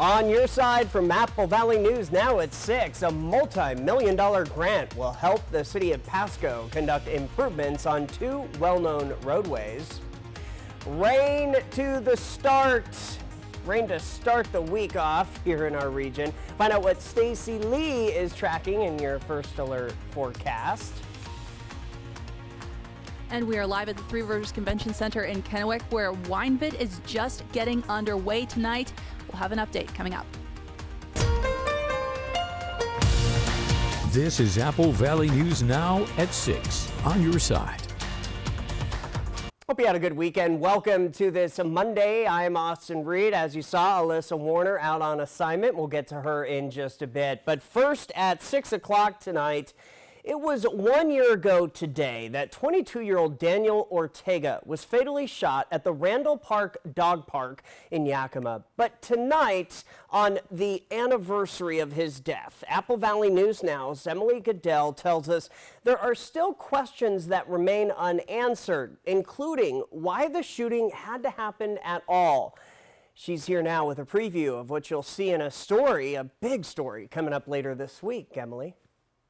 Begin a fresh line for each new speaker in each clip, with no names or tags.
On your side from Apple Valley News now at 6, a multi-million-dollar grant will help the city of Pasco conduct improvements on two well-known roadways. Rain to start the week off here in our region. Find out what Stacy Lee is tracking in your first alert forecast.
And we are live at the Three Rivers Convention Center in Kennewick, where WineVid is just getting underway tonight. We'll have an update coming up.
This is Apple Valley News now at 6 on your side.
Hope you had a good weekend. Welcome to this Monday. I'm Austin Reed. As you saw, Alyssa Warner out on assignment. We'll get to her in just a bit. But first, at 6 o'clock tonight, it was 1 year ago today that 22-year-old Daniel Ortega was fatally shot at the Randall Park Dog Park in Yakima. But tonight, on the anniversary of his death, Apple Valley News Now's Emily Goodell tells us there are still questions that remain unanswered, including why the shooting had to happen at all. She's here now with a preview of what you'll see in a story, a big story, coming up later this week. Emily?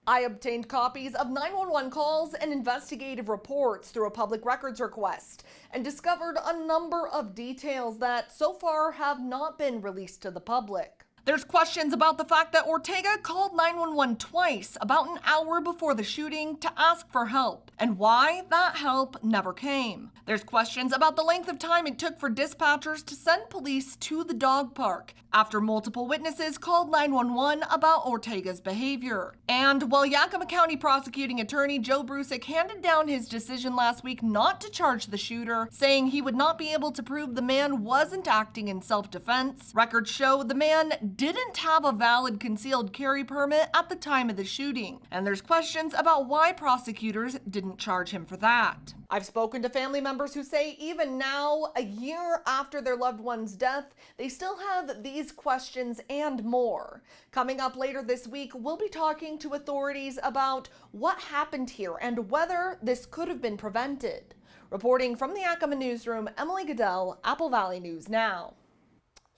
I obtained copies of 911 calls and investigative reports through a public records request and discovered a number of details that so far have not been released to the public. There's questions about the fact that Ortega called 911 twice about an hour before the shooting to ask for help, and why that help never came. There's questions about the length of time it took for dispatchers to send police to the dog park after multiple witnesses called 911 about Ortega's behavior. And while Yakima County Prosecuting Attorney Joe Brusick handed down his decision last week not to charge the shooter, saying he would not be able to prove the man wasn't acting in self-defense, records show the man didn't have a valid concealed carry permit at the time of the shooting. And there's questions about why prosecutors didn't charge him for that. I've spoken to family members who say even now, a year after their loved one's death, they still have these questions and more. Coming up later this week, we'll be talking to authorities about what happened here and whether this could have been prevented. Reporting from the Yakima newsroom, Emily Goodell, Apple Valley News Now.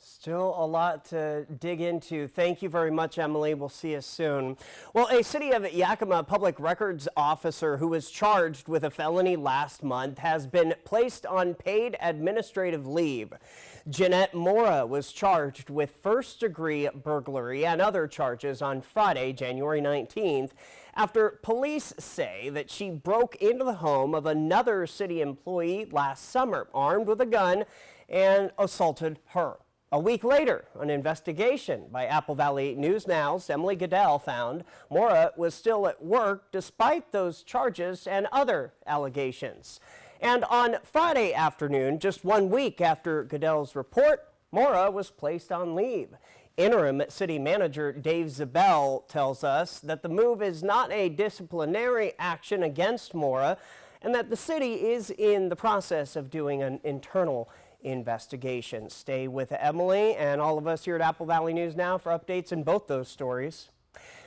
Still a lot to dig into. Thank you very much, Emily. We'll see you soon. Well, a City of Yakima public records officer who was charged with a felony last month has been placed on paid administrative leave. Jeanette Mora was charged with first-degree burglary and other charges on Friday, January 19th, after police say that she broke into the home of another city employee last summer, armed with a gun, and assaulted her. A week later, an investigation by Apple Valley News Now's Emily Goodell found Mora was still at work despite those charges and other allegations. And on Friday afternoon, just 1 week after Goodell's report, Mora was placed on leave. Interim City Manager Dave Zabel tells us that the move is not a disciplinary action against Mora and that the city is in the process of doing an internal investigation. Stay with Emily and all of us here at Apple Valley News Now for updates in both those stories.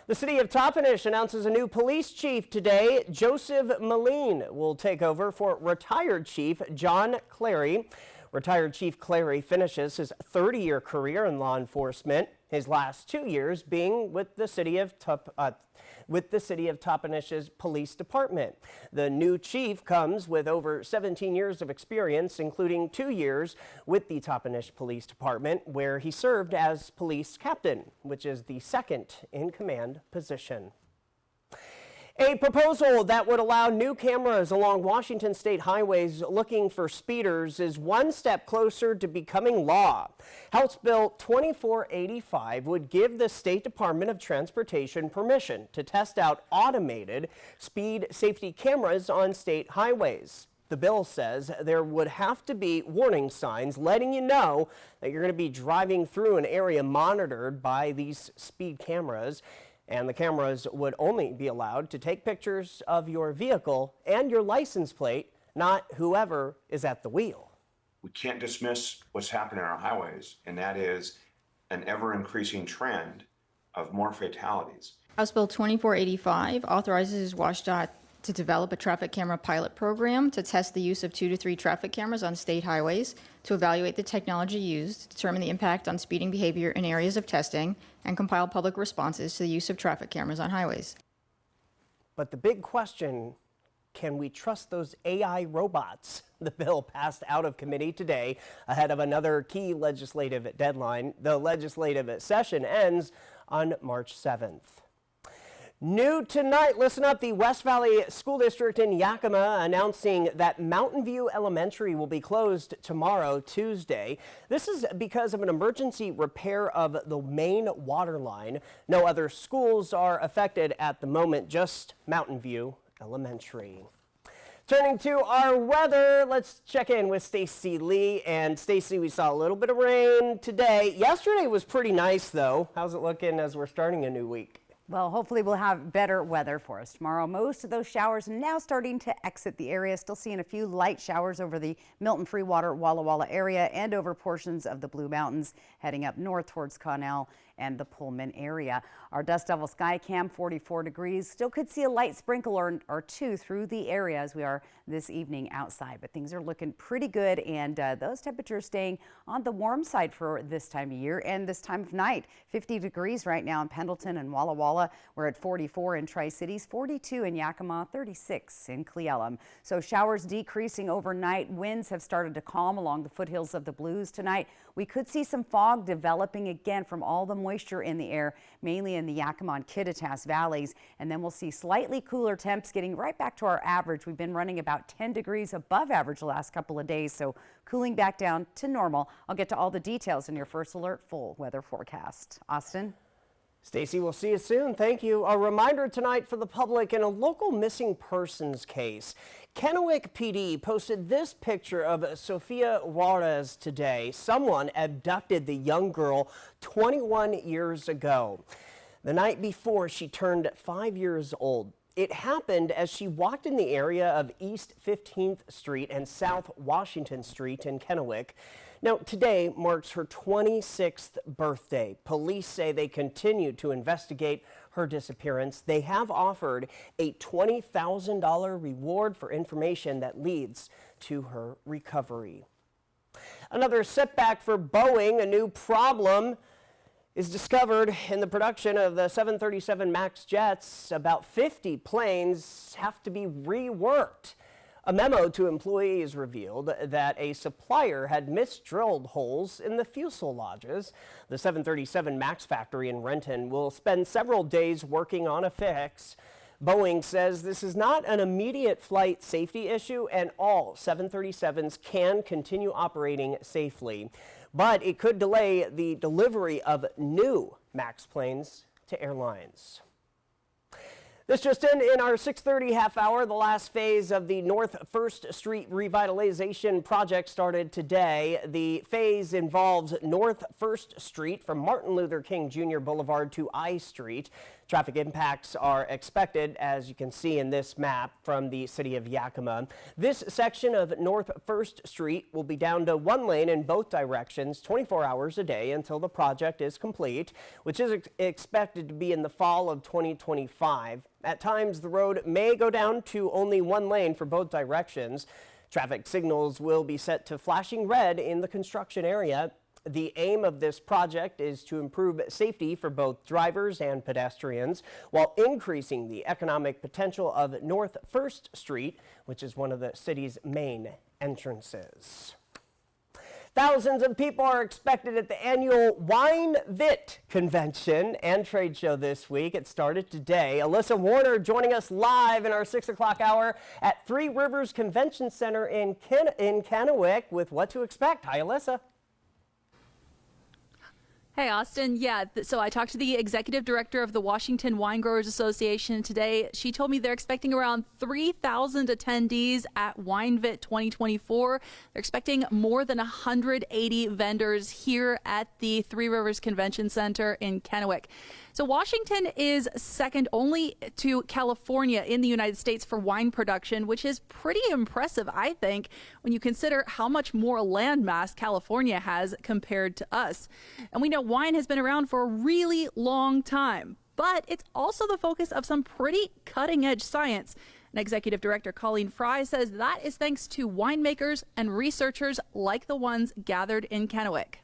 The city of Toppenish announces a new police chief today. Joseph Moline will take over for retired Chief John Clary. Retired Chief Clary finishes his 30-year career in law enforcement, his last 2 years being with the city of Toppenish's police department. The new chief comes with over 17 years of experience, including 2 years with the Toppenish Police Department, where he served as police captain, which is the second in command position. A proposal that would allow new cameras along Washington state highways looking for speeders is one step closer to becoming law. House Bill 2485 would give the State Department of Transportation permission to test out automated speed safety cameras on state highways. The bill says there would have to be warning signs letting you know that you're going to be driving through an area monitored by these speed cameras. And the cameras would only be allowed to take pictures of your vehicle and your license plate, not whoever is at the wheel.
We can't dismiss what's happening on our highways, and that is an ever-increasing trend of more fatalities.
House Bill 2485 authorizes WashDOT to develop a traffic camera pilot program to test the use of 2 to 3 traffic cameras on state highways, to evaluate the technology used, determine the impact on speeding behavior in areas of testing, and compile public responses to the use of traffic cameras on highways.
But the big question, can we trust those AI robots? The bill passed out of committee today ahead of another key legislative deadline. The legislative session ends on March 7th. New tonight, listen up, the West Valley School District in Yakima announcing that Mountain View Elementary will be closed tomorrow, Tuesday. This is because of an emergency repair of the main water line. No other schools are affected at the moment, just Mountain View Elementary. Turning to our weather, let's check in with Stacy Lee. And Stacy, we saw a little bit of rain today. Yesterday was pretty nice, though. How's it looking as we're starting a new week?
Well, hopefully we'll have better weather for us tomorrow. Most of those showers now starting to exit the area. Still seeing a few light showers over the Milton Freewater, Walla Walla area and over portions of the Blue Mountains heading up north towards Connell and the Pullman area. Our dust level sky cam 44 degrees. Still could see a light sprinkle or two through the area as we are this evening outside, but things are looking pretty good, and those temperatures staying on the warm side for this time of year and this time of night. 50 degrees right now in Pendleton and Walla Walla. We're at 44 in Tri-Cities, 42 in Yakima, 36 in Cle Elum. So showers decreasing overnight. Winds have started to calm along the foothills of the Blues tonight. We could see some fog developing again from all the moisture in the air, mainly in the Yakima and Kittitas valleys. And then we'll see slightly cooler temps getting right back to our average. We've been running about 10 degrees above average the last couple of days, so cooling back down to normal. I'll get to all the details in your First Alert full weather forecast. Austin?
Stacy, we'll see you soon. Thank you. A reminder tonight for the public in a local missing persons case. Kennewick PD posted this picture of Sofia Juarez today. Someone abducted the young girl 21 years ago. The night before, she turned 5 years old. It happened as she walked in the area of East 15th Street and South Washington Street in Kennewick. Now, today marks her 26th birthday. Police say they continue to investigate her disappearance. They have offered a $20,000 reward for information that leads to her recovery. Another setback for Boeing. A new problem is discovered in the production of the 737 MAX jets. About 50 planes have to be reworked. A memo to employees revealed that a supplier had misdrilled holes in the fuselages. The 737 MAX factory in Renton will spend several days working on a fix. Boeing says this is not an immediate flight safety issue and all 737s can continue operating safely. But it could delay the delivery of new MAX planes to airlines. This just in our 6:30 half hour, the last phase of the North 1st Street revitalization project started today. The phase involves North 1st Street from Martin Luther King Jr. Boulevard to I Street. Traffic impacts are expected, as you can see in this map from the city of Yakima. This section of North 1st Street will be down to one lane in both directions 24 hours a day until the project is complete, which is expected to be in the fall of 2025. At times, the road may go down to only one lane for both directions. Traffic signals will be set to flashing red in the construction area. The aim of this project is to improve safety for both drivers and pedestrians while increasing the economic potential of North 1st Street, which is one of the city's main entrances. Thousands of people are expected at the annual WineVit convention and trade show this week. It started today. Alyssa Warner joining us live in our 6 o'clock hour at Three Rivers Convention Center in Kennewick with what to expect. Hi, Alyssa.
Hey, Austin. Yeah, so I talked to the executive director of the Washington Wine Growers Association today. She told me they're expecting around 3,000 attendees at WineVit 2024. They're expecting more than 180 vendors here at the Three Rivers Convention Center in Kennewick. So Washington is second only to California in the United States for wine production, which is pretty impressive, I think, when you consider how much more landmass California has compared to us. And we know wine has been around for a really long time, but it's also the focus of some pretty cutting-edge science. And Executive Director Colleen Fry says that is thanks to winemakers and researchers like the ones gathered in Kennewick.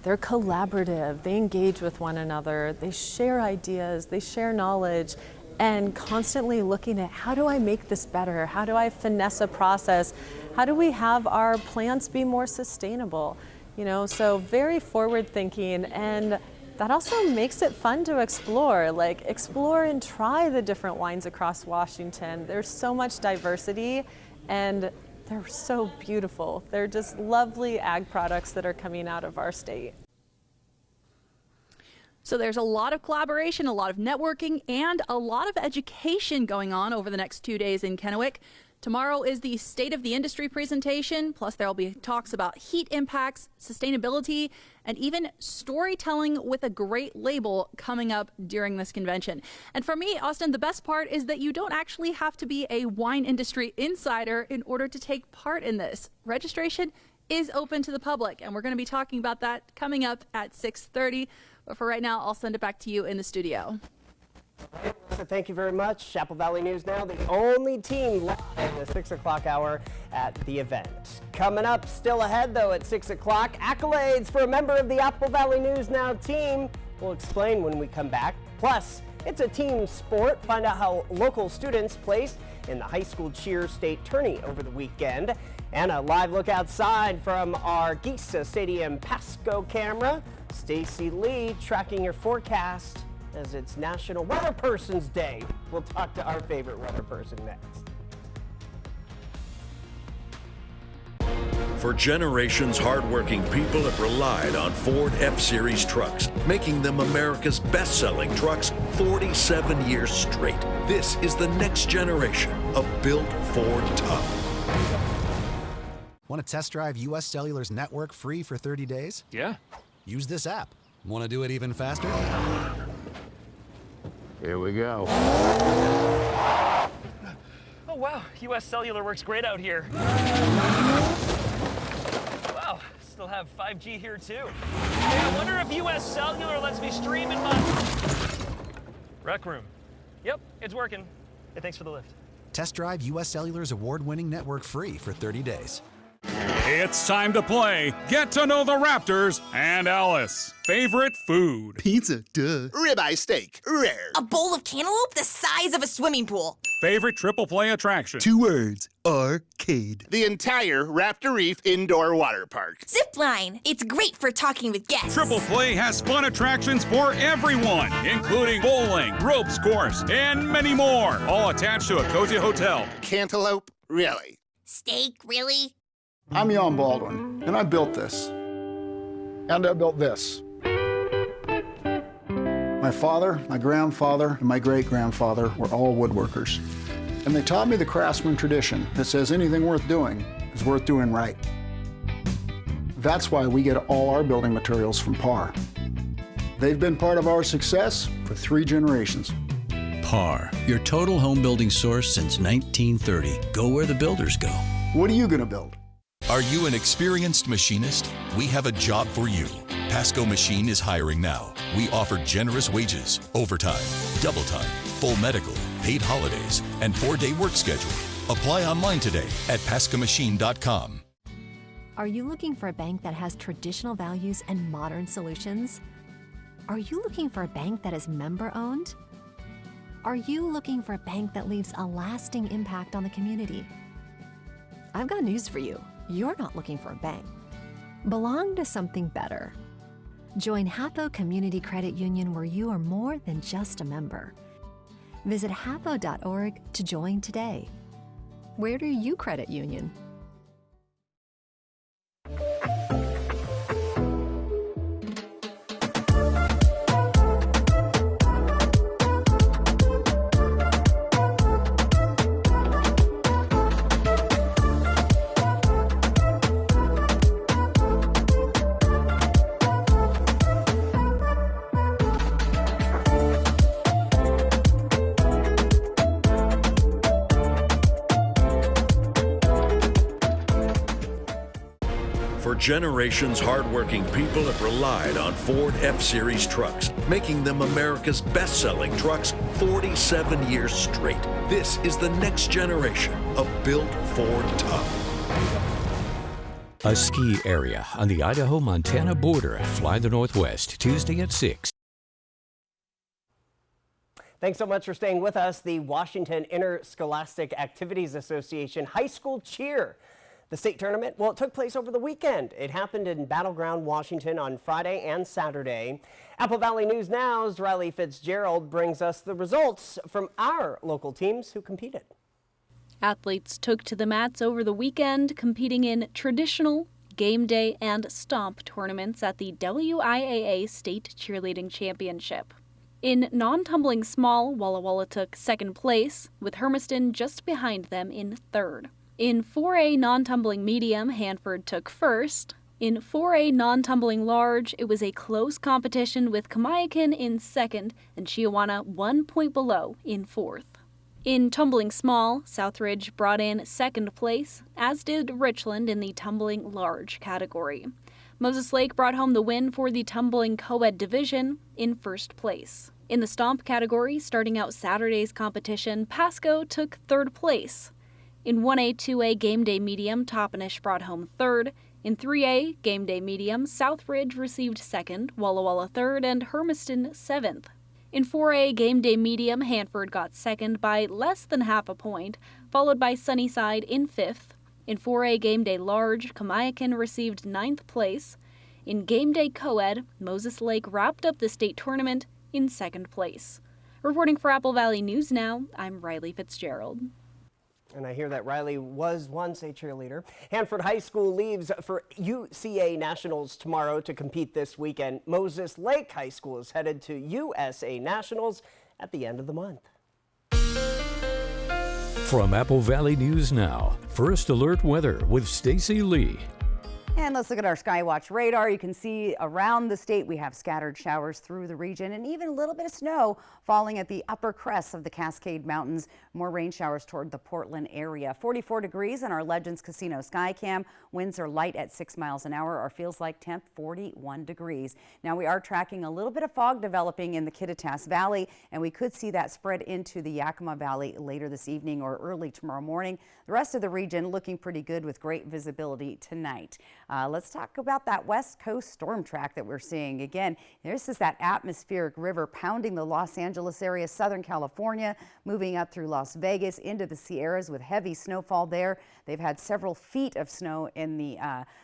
They're collaborative, they engage with one another, they share ideas, they share knowledge, and constantly looking at how do I make this better? How do I finesse a process? How do we have our plants be more sustainable? So very forward thinking, and that also makes it fun to explore. Explore and try the different wines across Washington. There's so much diversity, and they're so beautiful. They're just lovely ag products that are coming out of our state.
So there's a lot of collaboration, a lot of networking, and a lot of education going on over the next 2 days in Kennewick. Tomorrow is the State of the Industry presentation, plus there will be talks about heat impacts, sustainability, and even storytelling with a great label coming up during this convention. And for me, Austin, the best part is that you don't actually have to be a wine industry insider in order to take part in this. Registration is open to the public, and we're going to be talking about that coming up at 6:30. But for right now, I'll send it back to you in the studio.
Thank you very much. Chapel Valley News Now, the only team live in the 6 o'clock hour at the event. Coming up, still ahead though at 6 o'clock, accolades for a member of the Apple Valley News Now team. We'll explain when we come back. Plus, it's a team sport. Find out how local students placed in the high school cheer state tourney over the weekend. And a live look outside from our Geesa Stadium Pasco camera. Stacy Lee tracking your forecast as it's National Weather Person's Day. We'll talk to our favorite weather person next.
For generations, hardworking people have relied on Ford F-Series trucks, making them America's best-selling trucks 47 years straight. This is the next generation of built Ford tough.
Want to test drive U.S. Cellular's network free for 30 days?
Yeah.
Use this app. Want to do it even faster?
Here we go.
Oh, wow. U.S. Cellular works great out here. Wow. Still have 5G here, too. Hey, I wonder if U.S. Cellular lets me stream in my rec room. Yep, it's working. Hey, thanks for the lift.
Test drive U.S. Cellular's award-winning network free for 30 days.
It's time to play Get to Know the Raptors and Alice. Favorite food?
Pizza, duh. Ribeye steak, rare.
A bowl of cantaloupe the size of a swimming pool.
Favorite triple play attraction?
2 words, arcade. The entire Raptor Reef Indoor Water Park.
Zipline. It's great for talking with guests.
Triple play has fun attractions for everyone, including bowling, ropes course, and many more. All attached to a cozy hotel.
Cantaloupe, really?
Steak, really?
I'm Jan Baldwin, and I built this. And I built this. My father, my grandfather, and my great-grandfather were all woodworkers. And they taught me the craftsman tradition that says anything worth doing is worth doing right. That's why we get all our building materials from Par. They've been part of our success for 3 generations.
Par, your total home building source since 1930. Go where the builders go.
What are you going to build?
Are you an experienced machinist? We have a job for you. Pasco Machine is hiring now. We offer generous wages, overtime, double time, full medical, paid holidays, and 4-day work schedule. Apply online today at pascomachine.com.
Are you looking for a bank that has traditional values and modern solutions? Are you looking for a bank that is member-owned? Are you looking for a bank that leaves a lasting impact on the community? I've got news for you. You're not looking for a bank. Belong to something better. Join Hatho Community Credit Union, where you are more than just a member. Visit hatho.org to join today. Where do you credit union?
generations hardworking people have relied on Ford F-Series trucks, making them America's best-selling trucks 47 years straight. This is the next generation of built Ford tough.
A ski area on the Idaho-Montana border. Fly the Northwest, Tuesday at 6.
Thanks so much for staying with us. The Washington Interscholastic Activities Association High School Cheer. The state tournament, well, it took place over the weekend. It happened in Battleground, Washington on Friday and Saturday. Apple Valley News Now's Riley Fitzgerald brings us the results from our local teams who competed.
Athletes took to the mats over the weekend, competing in traditional, game day, and stomp tournaments at the WIAA State Cheerleading Championship. In non-tumbling small, Walla Walla took second place, with Hermiston just behind them in third. In 4A non-tumbling medium, Hanford took first. In 4A non-tumbling large, it was a close competition with Kamiakin in second and Chiawana 1 point below in fourth. In tumbling small, Southridge brought in second place, as did Richland in the tumbling large category. Moses Lake brought home the win for the tumbling co-ed division in first place. In the stomp category, starting out Saturday's competition, Pasco took third place. In 1A, 2A game day medium, Toppenish brought home third. In 3A game day medium, Southridge received second, Walla Walla third, and Hermiston seventh. In 4A game day medium, Hanford got second by less than half a point, followed by Sunnyside in fifth. In 4A game day large, Kamiakin received ninth place. In game day co-ed, Moses Lake wrapped up the state tournament in second place. Reporting for Apple Valley News Now, I'm Riley Fitzgerald.
And I hear that Riley was once a cheerleader. Hanford High School leaves for UCA Nationals tomorrow to compete this weekend. Moses Lake High School is headed to USA Nationals at the end of the month.
From Apple Valley News Now, First Alert Weather with Stacy Lee.
And let's look at our Skywatch radar. You can see around the state we have scattered showers through the region and even a little bit of snow falling at the upper crests of the Cascade Mountains. More rain showers toward the Portland area. 44 degrees on our Legends Casino Skycam. Winds are light at 6 miles an hour. Our feels like temp 41 degrees. Now we are tracking a little bit of fog developing in the Kittitas Valley, and we could see that spread into the Yakima Valley later this evening or early tomorrow morning. The rest of the region looking pretty good with great visibility tonight. Let's talk about that West Coast storm track that we're seeing. Again, this is that atmospheric river pounding the Los Angeles area, Southern California, moving up through Las Vegas into the Sierras with heavy snowfall there. They've had several feet of snow in the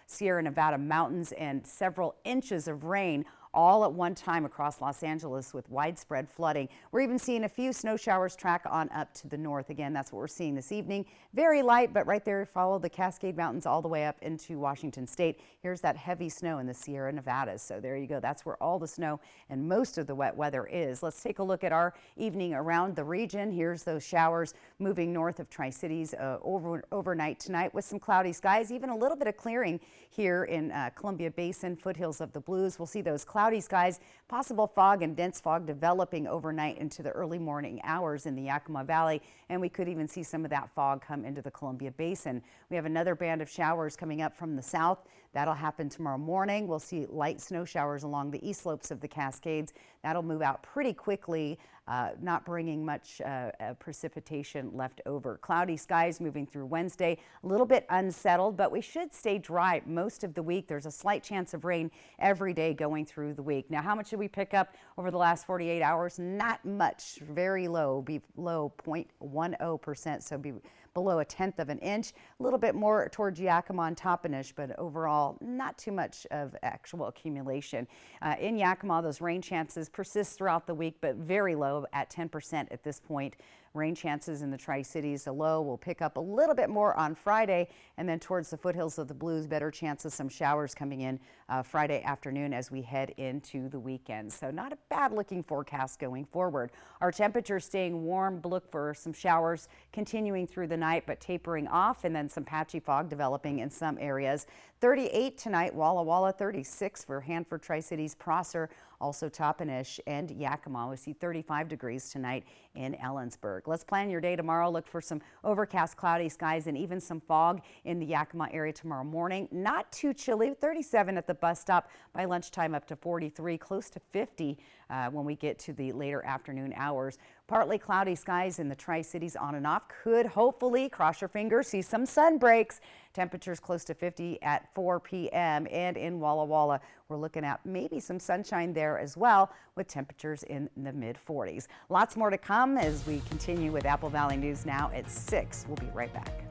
Sierra Nevada mountains and several inches of rain all at one time across Los Angeles with widespread flooding. We're even seeing a few snow showers track on up to the north. Again, that's what we're seeing this evening. Very light, but right there follow the Cascade Mountains all the way up into Washington State. Here's that heavy snow in the Sierra Nevadas. So there you go. That's where all the snow and most of the wet weather is. Let's take a look at our evening around the region. Here's those showers moving north of Tri-Cities overnight tonight with some cloudy skies, even a little bit of clearing here in Columbia Basin, foothills of the Blues. We'll see those cloudy skies, possible fog and dense fog developing overnight into the early morning hours in the Yakima Valley, and we could even see some of that fog come into the Columbia Basin. We have another band of showers coming up from the south. That'll happen tomorrow morning. We'll see light snow showers along the east slopes of the Cascades. That'll move out pretty quickly, not bringing much precipitation left over. Cloudy skies moving through Wednesday, a little bit unsettled, but we should stay dry most of the week. There's a slight chance of rain every day going through the week. Now, how much did we pick up over the last 48 hours? Not much, very low, below 0.10%, so be below a tenth of an inch. A little bit more towards Yakima and Toppenish, but overall, not too much of actual accumulation. In Yakima, those rain chances persist throughout the week, but very low at 10% at this point. Rain chances in the Tri-Cities, a low. Will pick up a little bit more on Friday, and then towards the foothills of the Blues, better chance of some showers coming in Friday afternoon as we head into the weekend. So not a bad looking forecast going forward. Our temperatures staying warm. Look for some showers continuing through the night, but tapering off, and then some patchy fog developing in some areas. 38 tonight, Walla Walla 36 for Hanford, Tri-Cities, Prosser, also Toppenish and Yakima. We see 35 degrees tonight in Ellensburg. Let's plan your day tomorrow. Look for some overcast, cloudy skies and even some fog in the Yakima area tomorrow morning. Not too chilly, 37 at the bus stop. By lunchtime up to 43, close to 50 when we get to the later afternoon hours. Partly cloudy skies in the Tri-Cities on and off. Could hopefully, cross your fingers, see some sun breaks. Temperatures close to 50 at 4 p.m. And in Walla Walla, we're looking at maybe some sunshine there as well, with temperatures in the mid-40s. Lots more to come as we continue with Apple Valley News now at 6. We'll be right back.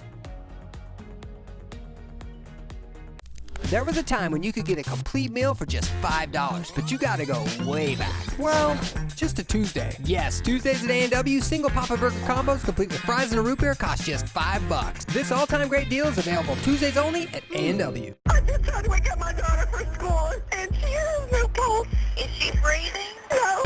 There was a time when you could get a complete meal for just $5, but you gotta go way back. Well, just a Tuesday. Yes, Tuesdays at A&W, single Papa Burger combos complete with fries and a root beer cost just $5. This all-time great deal is available Tuesdays only at A&W.
I just tried to wake up my daughter for school, and she has no pulse. Is she breathing? No.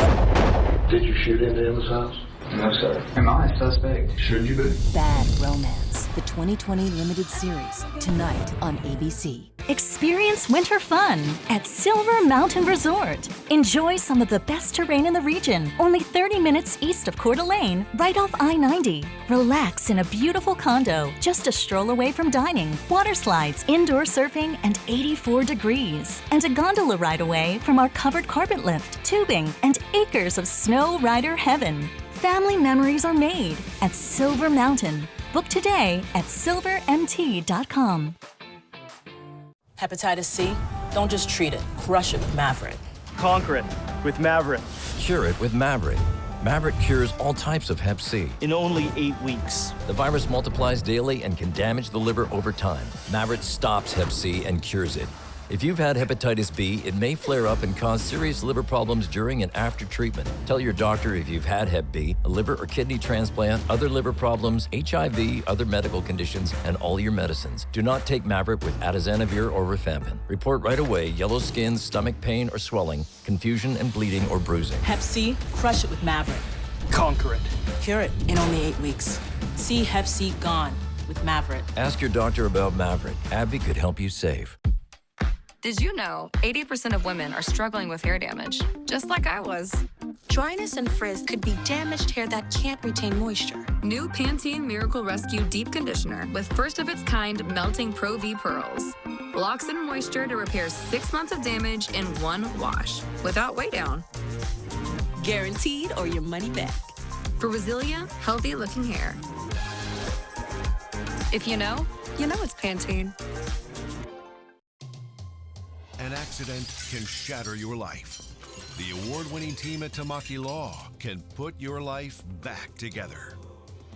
Did you shoot into Emma's house? No, sir. Am I a suspect? Should you be?
Bad Romance, the 2020 limited series, tonight on ABC.
Experience winter fun at Silver Mountain Resort. Enjoy some of the best terrain in the region, only 30 minutes east of Coeur d'Alene, right off I-90. Relax in a beautiful condo, just a stroll away from dining, water slides, indoor surfing, and 84 degrees. And a gondola ride away from our covered carpet lift, tubing, and acres of snow rider heaven. Family memories are made at Silver Mountain. Book today at silvermt.com.
Hepatitis C? Don't just treat it. Crush it with Mavorite.
Conquer it with Mavorite.
Cure it with Mavorite. Mavorite cures all types of Hep C.
In only 8 weeks.
The virus multiplies daily and can damage the liver over time. Mavorite stops Hep C and cures it. If you've had hepatitis B, it may flare up and cause serious liver problems during and after treatment. Tell your doctor if you've had Hep B, a liver or kidney transplant, other liver problems, HIV, other medical conditions, and all your medicines. Do not take Mavorite with atazanavir or rifampin. Report right away yellow skin, stomach pain or swelling, confusion and bleeding or bruising.
Hep C? Crush it with Mavorite.
Conquer it.
Cure it in only 8 weeks. See Hep C gone with Mavorite.
Ask your doctor about Mavorite. AbbVie could help you save.
Did you know 80% of women are struggling with hair damage, just like I was?
Dryness and frizz could be damaged hair that can't retain moisture.
New Pantene Miracle Rescue Deep Conditioner with first-of-its-kind melting Pro V pearls. Locks in moisture to repair 6 months of damage in one wash, without weigh down.
Guaranteed or your money back.
For resilient, healthy-looking hair. If you know it's Pantene.
An accident can shatter your life. The award-winning team at Tamaki Law can put your life back together.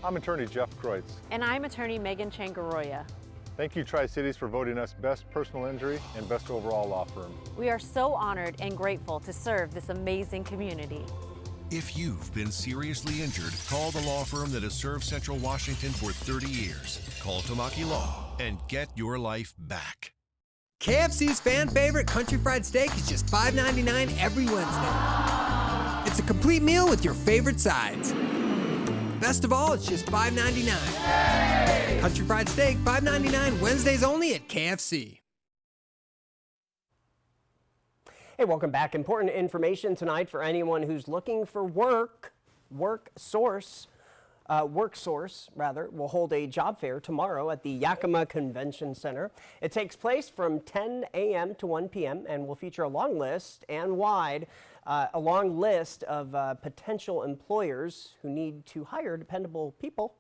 I'm attorney Jeff Kreutz.
And I'm attorney Megan Changaroya.
Thank you, Tri-Cities, for voting us Best Personal Injury and Best Overall Law Firm.
We are so honored and grateful to serve this amazing community.
If you've been seriously injured, call the law firm that has served Central Washington for 30 years. Call Tamaki Law and get your life back.
KFC's fan favorite country fried steak is just $5.99 every Wednesday. It's a complete meal with your favorite sides. Best of all, it's just $5.99. Country fried steak, $5.99, Wednesdays only at KFC.
Hey, welcome back. Important information tonight for anyone who's looking for work. WorkSource will hold a job fair tomorrow at the Yakima Convention Center. It takes place from 10 a.m. to 1 p.m. and will feature a long list of potential employers who need to hire dependable people.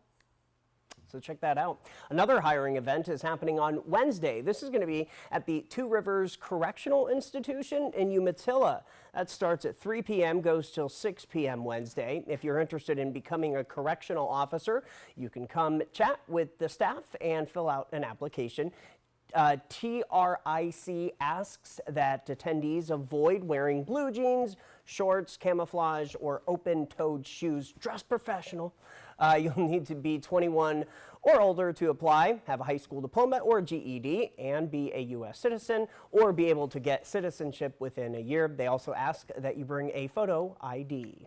So check that out. Another hiring event is happening on Wednesday. This is going to be at the Two Rivers Correctional Institution in Umatilla. That starts at 3 p.m., goes till 6 p.m. Wednesday. If you're interested in becoming a correctional officer, you can come chat with the staff and fill out an application. TRIC asks that attendees avoid wearing blue jeans, shorts, camouflage, or open-toed shoes. Dress professional. You'll need to be 21 or older to apply, have a high school diploma or GED, and be a U.S. citizen, or be able to get citizenship within a year. They also ask that you bring a photo ID.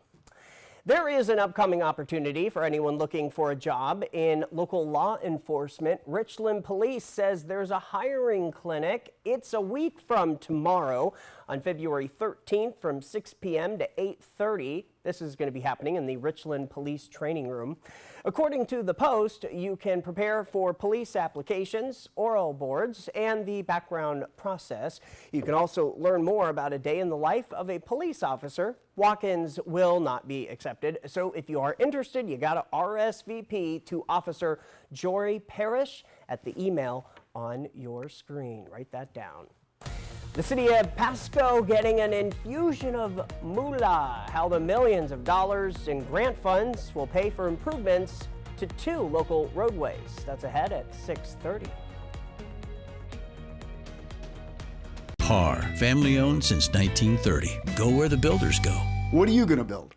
There is an upcoming opportunity for anyone looking for a job in local law enforcement. Richland Police says there's a hiring clinic. It's a week from tomorrow on February 13th from 6 p.m. to 8:30. This is going to be happening in the Richland Police Training Room. According to the Post, you can prepare for police applications, oral boards, and the background process. You can also learn more about a day in the life of a police officer. Walk-ins will not be accepted, so if you are interested, you got to RSVP to Officer Jory Parrish at the email on your screen. Write that down. The city of Pasco getting an infusion of moolah. How the millions of dollars in grant funds will pay for improvements to 2 local roadways. That's ahead at 6:30.
PAR, family owned since 1930. Go where the builders go.
What are you going to build?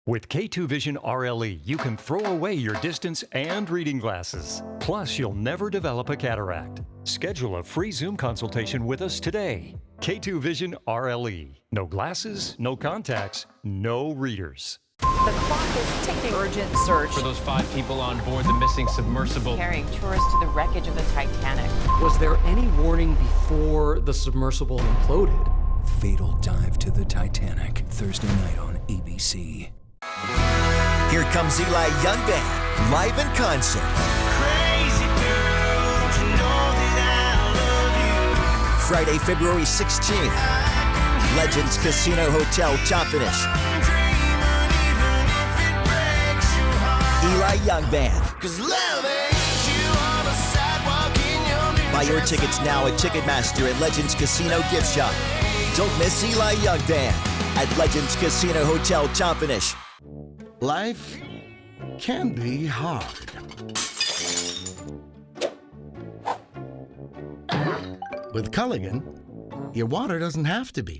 With K2 Vision RLE, you can throw away your distance and reading glasses. Plus, you'll never develop a cataract. Schedule a free Zoom consultation with us today. K2 Vision RLE. No glasses, no contacts, no readers.
The clock is ticking. Urgent search
for those 5 people on board the missing submersible.
Carrying tourists to the wreckage of the Titanic.
Was there any warning before the submersible imploded?
Fatal dive to the Titanic, Thursday night on ABC.
Here comes Eli Young Band, live in concert.
Crazy girl, don't you know that I love you?
Friday, February 16th, Legends Casino Hotel, Chompinish. Eli Young Band.
'Cause love ain't you on the sidewalk in your New
Buy your
Jersey.
tickets now at Ticketmaster at Legends Casino Gift Shop. Don't miss Eli Young Band at Legends Casino Hotel, Chompinish.
Life can be hard. With Culligan, your water doesn't have to be.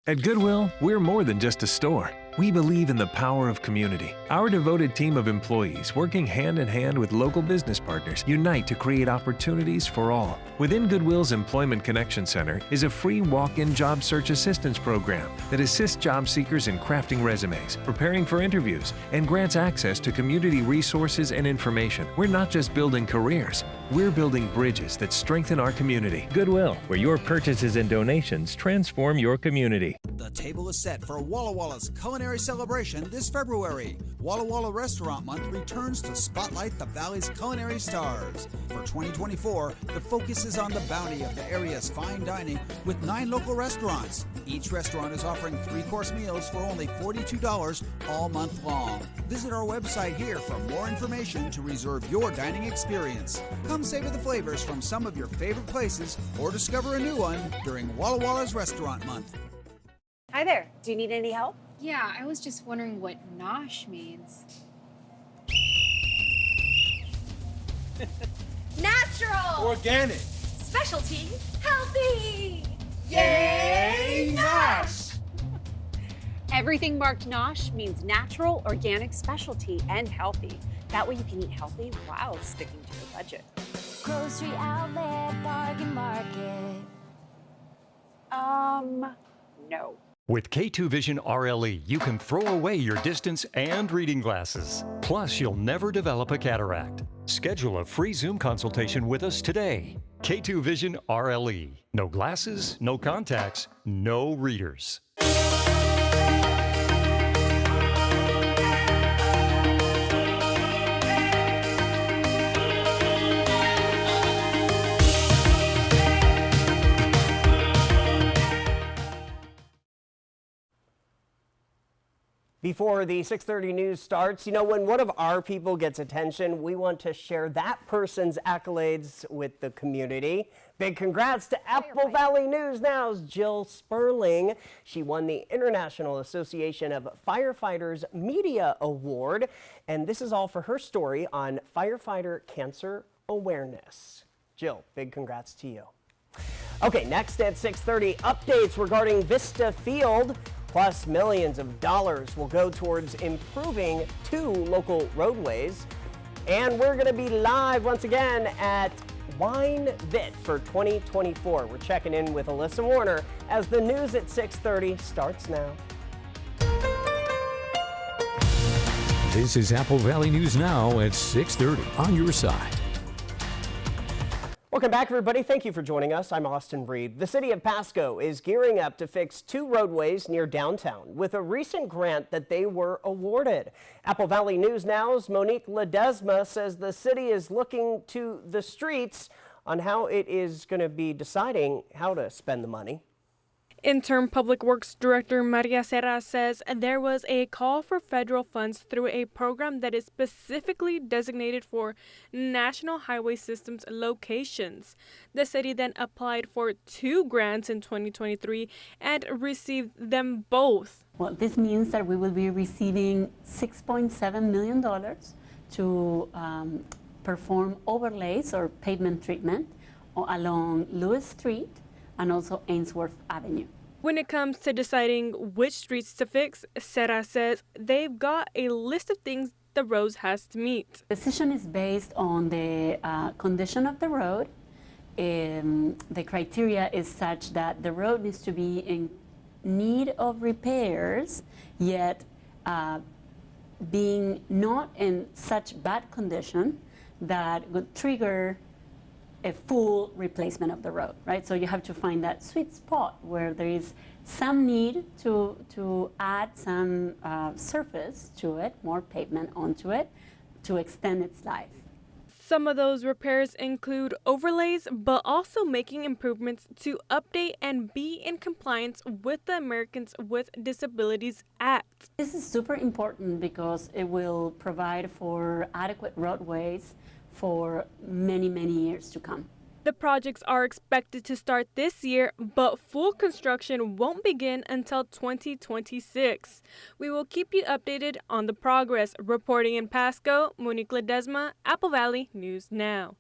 At Goodwill, we're more than just a store. We believe in the power of community. Our devoted team of employees, working hand in hand with local business partners, unite to create opportunities for all. Within Goodwill's Employment Connection Center is a free walk-in job search assistance program that assists job seekers in crafting resumes, preparing for interviews, and grants access to community resources and information. We're not just building careers, we're building bridges that strengthen our community.
Goodwill, where your purchases and donations transform your community.
The table is set for Walla Walla's culinary celebration this February. Walla Walla Restaurant Month returns to spotlight the Valley's culinary stars. For 2024, the focus is on the bounty of the area's fine dining with 9 local restaurants. Each restaurant is offering 3-course meals for only $42 all month long. Visit our website here for more information to reserve your dining experience. Come savor the flavors from some of your favorite places or discover a new one during Walla Walla's Restaurant Month.
Hi there. Do you need any help?
Yeah, I was just wondering what nosh means.
Natural!
Organic!
Specialty! Healthy!
Yay, nosh!
Everything marked nosh means natural, organic, specialty, and healthy. That way you can eat healthy while sticking to your budget.
Grocery outlet, bargain market.
No.
With K2 Vision RLE, you can throw away your distance and reading glasses. Plus, you'll never develop a cataract. Schedule a free Zoom consultation with us today. K2 Vision RLE. No glasses, no contacts, no readers.
Before the 6:30 news starts, you know, when one of our people gets attention, we want to share that person's accolades with the community. Big congrats to Apple Valley News Now's Jill Sperling. She won the International Association of Firefighters Media Award, and this is all for her story on firefighter cancer awareness. Jill, big congrats to you. Okay, next at 6:30, updates regarding Vista Field. Plus, millions of dollars will go towards improving 2 local roadways. And we're going to be live once again at Wine Vit for 2024. We're checking in with Alyssa Warner as the news at 6:30 starts now.
This is Apple Valley News Now at 6:30 on your side.
Welcome back, everybody. Thank you for joining us. I'm Austin Reed. The city of Pasco is gearing up to fix 2 roadways near downtown with a recent grant that they were awarded. Apple Valley News Now's Monique Ledesma says the city is looking to the streets on how it is going to be deciding how to spend the money.
Interim Public Works Director Maria Serra says there was a call for federal funds through a program that is specifically designated for National Highway Systems locations. The city then applied for 2 grants in 2023 and received them both.
Well, this means that we will be receiving $6.7 million to perform overlays or pavement treatment along Lewis Street and also Ainsworth Avenue.
When it comes to deciding which streets to fix, Serra says they've got a list of things the road has to meet.
The decision is based on the condition of the road. The criteria is such that the road needs to be in need of repairs, yet being not in such bad condition that would trigger a full replacement of the road, right? So you have to find that sweet spot where there is some need to add some surface to it, more pavement onto it, to extend its life.
Some of those repairs include overlays, but also making improvements to update and be in compliance with the Americans with Disabilities Act.
This is super important because it will provide for adequate roadways for many, many years to come.
The projects are expected to start this year, but full construction won't begin until 2026. We will keep you updated on the progress. Reporting in Pasco, Monique Ledesma, Apple Valley News Now.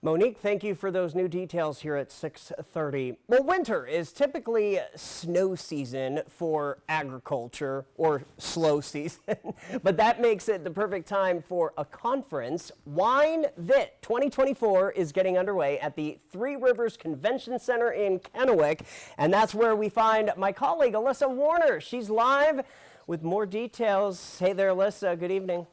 Monique, thank you for those new details here at 6:30. Well, winter is typically snow season for agriculture, or slow season, but that makes it the perfect time for a conference. Wine Vit 2024 is getting underway at the Three Rivers Convention Center in Kennewick, and that's where we find my colleague Alyssa Warner. She's live with more details. Hey there, Alyssa. Good evening.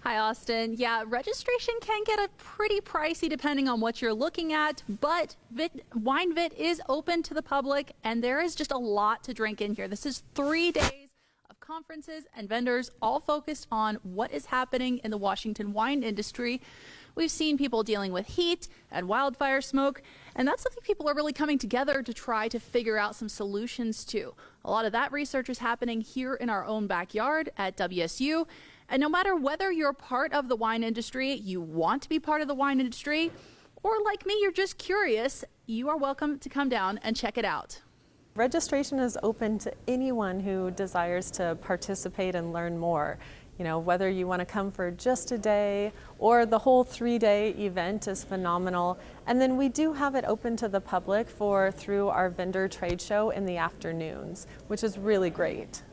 Hi, Austin. Yeah, registration can get pretty pricey depending on what you're looking at, but Wine Vit is open to the public, and there is just a lot to drink in here. This is 3 days of conferences and vendors, all focused on what is happening in the Washington wine industry. We've seen people dealing with heat and wildfire smoke, and that's something people are really coming together to try to figure out some solutions to. A lot of that research is happening here in our own backyard at WSU. And no matter whether you're part of the wine industry, you want to be part of the wine industry, or like me, you're just curious, you are welcome to come down and check it out.
Registration is open to anyone who desires to participate and learn more. You know, whether you want to come for just a day or the whole 3-day event is phenomenal. And then we do have it open to the public through our vendor trade show in the afternoons, which is really great.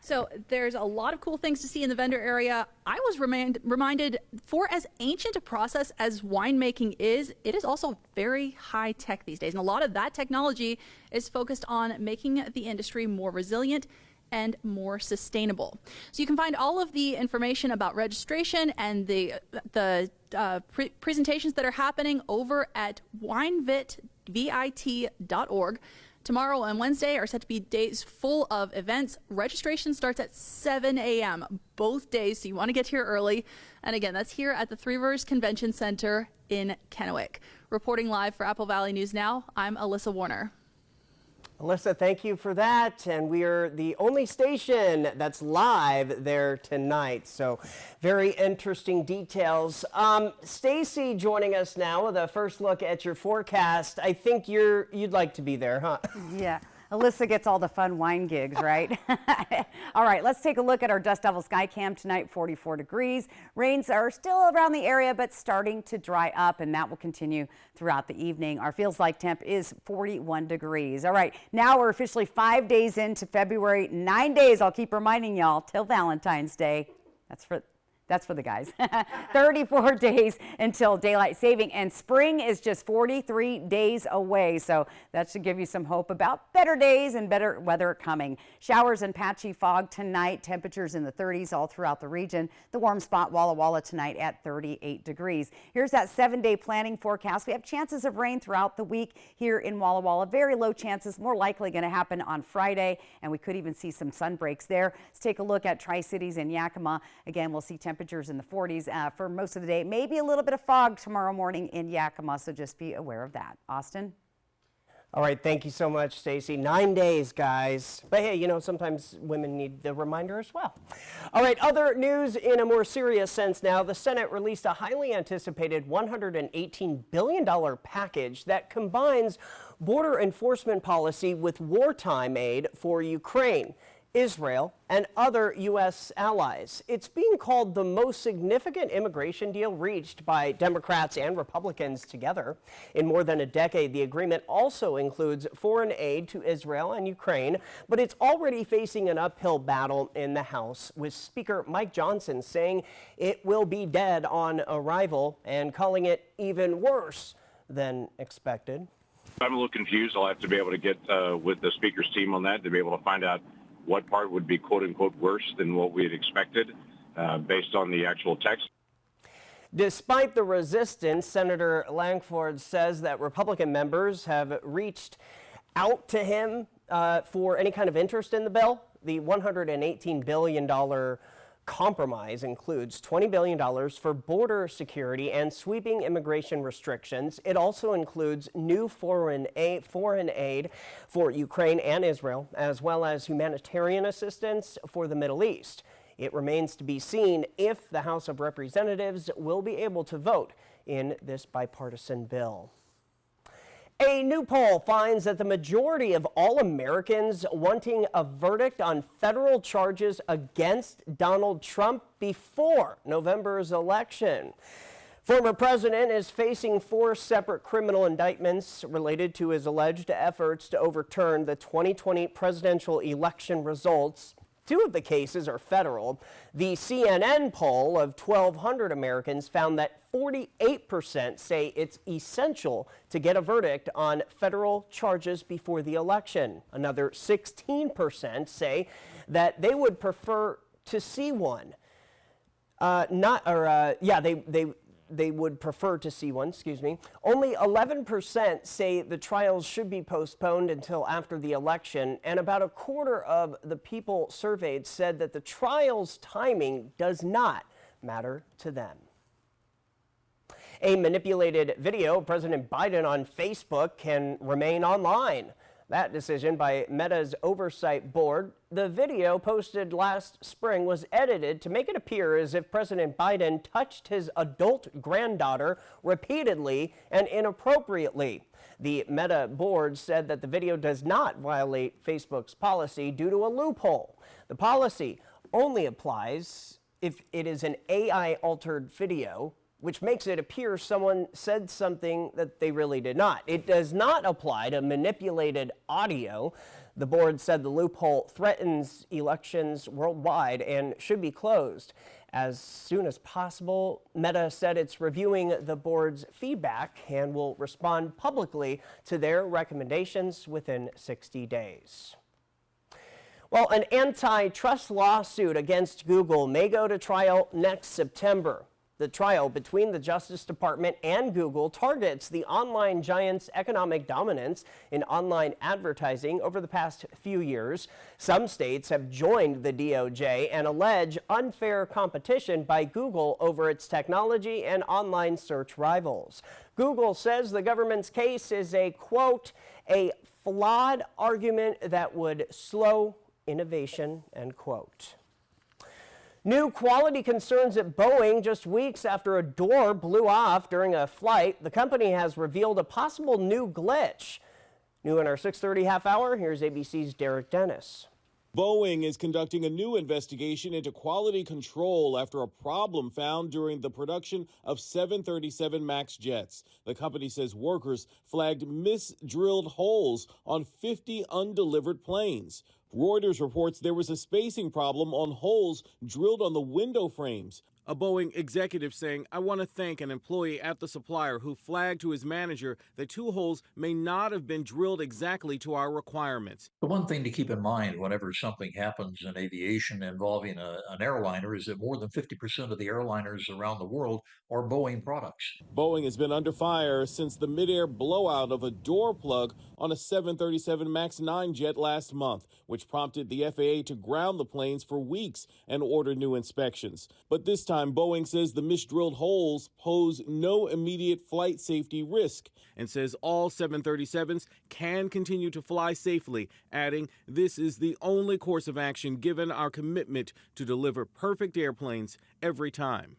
So there's a lot of cool things to see in the vendor area. I was reminded, for as ancient a process as winemaking is, it is also very high tech these days. And a lot of that technology is focused on making the industry more resilient and more sustainable. So you can find all of the information about registration and the presentations that are happening over at winevit.org. Tomorrow and Wednesday are set to be days full of events. Registration starts at 7 a.m. both days, so you want to get here early. And again, that's here at the Three Rivers Convention Center in Kennewick. Reporting live for Apple Valley News Now, I'm Alyssa Warner.
Alyssa, thank you for that. And we are the only station that's live there tonight. So very interesting details. Stacy joining us now with a first look at your forecast. I think you'd like to be there, huh?
Yeah,
Alyssa gets all the fun wine gigs, right? All right, let's take a look at our Dust Devil Sky Cam tonight, 44 degrees. Rains are still around the area, but starting to dry up, and that will continue throughout the evening. Our feels like temp is 41 degrees. All right, now we're officially 5 days into February, 9 days, I'll keep reminding y'all, till Valentine's Day. That's for the guys. 34 days until daylight saving, and spring is just 43 days away. So that should give you some hope about better days and better weather coming. Showers and patchy fog tonight. Temperatures in the 30s all throughout the region. The warm spot Walla Walla tonight at 38 degrees. Here's that 7-day planning forecast. We have chances of rain throughout the week here in Walla Walla. Very low chances, more likely going to happen on Friday, and we could even see some sun breaks there. Let's take a look at Tri-Cities and Yakima. Again, we'll see temperatures in the 40s for most of the day. Maybe a little bit of fog tomorrow morning in Yakima, so just be aware of that. Austin?
All right, thank you so much, Stacy. 9 days, guys. But hey, you know, sometimes women need the reminder as well. All right, other news in a more serious sense now. The Senate released a highly anticipated $118 billion package that combines border enforcement policy with wartime aid for Ukraine, Israel, and other U.S. allies. It's being called the most significant immigration deal reached by Democrats and Republicans together. In more than a decade, the agreement also includes foreign aid to Israel and Ukraine, but it's already facing an uphill battle in the House, with Speaker Mike Johnson saying it will be dead on arrival and calling it even worse than expected.
I'm a little confused. I'll have to be able to get with the Speaker's team on that to be able to find out what part would be quote-unquote worse than what we had expected based on the actual text.
Despite the resistance, Senator Langford says that Republican members have reached out to him for any kind of interest in the bill. The $118 billion compromise includes $20 billion for border security and sweeping immigration restrictions. It also includes new foreign aid for Ukraine and Israel, as well as humanitarian assistance for the Middle East. It remains to be seen if the House of Representatives will be able to vote in this bipartisan bill. A new poll finds that the majority of all Americans wanting a verdict on federal charges against Donald Trump before November's election. Former president is facing 4 separate criminal indictments related to his alleged efforts to overturn the 2020 presidential election results. 2 of the cases are federal. The CNN poll of 1,200 Americans found that 48% say it's essential to get a verdict on federal charges before the election. Another 16% say that they would prefer to see one. They would prefer to see one, excuse me. Only 11% say the trials should be postponed until after the election, and about a quarter of the people surveyed said that the trial's timing does not matter to them. A manipulated video of President Biden on Facebook can remain online. That decision by Meta's oversight board. The video posted last spring was edited to make it appear as if President Biden touched his adult granddaughter repeatedly and inappropriately. The Meta board said that the video does not violate Facebook's policy due to a loophole. The policy only applies if it is an AI-altered video, which makes it appear someone said something that they really did not. It does not apply to manipulated audio. The board said the loophole threatens elections worldwide and should be closed as soon as possible. Meta said it's reviewing the board's feedback and will respond publicly to their recommendations within 60 days. Well, an antitrust lawsuit against Google may go to trial next September. The trial between the Justice Department and Google targets the online giant's economic dominance in online advertising over the past few years. Some states have joined the DOJ and allege unfair competition by Google over its technology and online search rivals. Google says the government's case is a, quote, a flawed argument that would slow innovation, end quote. New quality concerns at Boeing just weeks after a door blew off during a flight. The company has revealed a possible new glitch. New in our 6:30 half hour, here's ABC's Derek Dennis.
Boeing is conducting a new investigation into quality control after a problem found during the production of 737 MAX jets. The company says workers flagged misdrilled holes on 50 undelivered planes. Reuters reports there was a spacing problem on holes drilled on the window frames. A Boeing executive saying, "I want to thank an employee at the supplier who flagged to his manager that 2 holes may not have been drilled exactly to our requirements."
The one thing to keep in mind whenever something happens in aviation involving an airliner is that more than 50% of the airliners around the world are Boeing products.
Boeing has been under fire since the midair blowout of a door plug on a 737 MAX 9 jet last month, which prompted the FAA to ground the planes for weeks and order new inspections. But this time, Boeing says the misdrilled holes pose no immediate flight safety risk and says all 737s can continue to fly safely, adding, "This is the only course of action given our commitment to deliver perfect airplanes every time."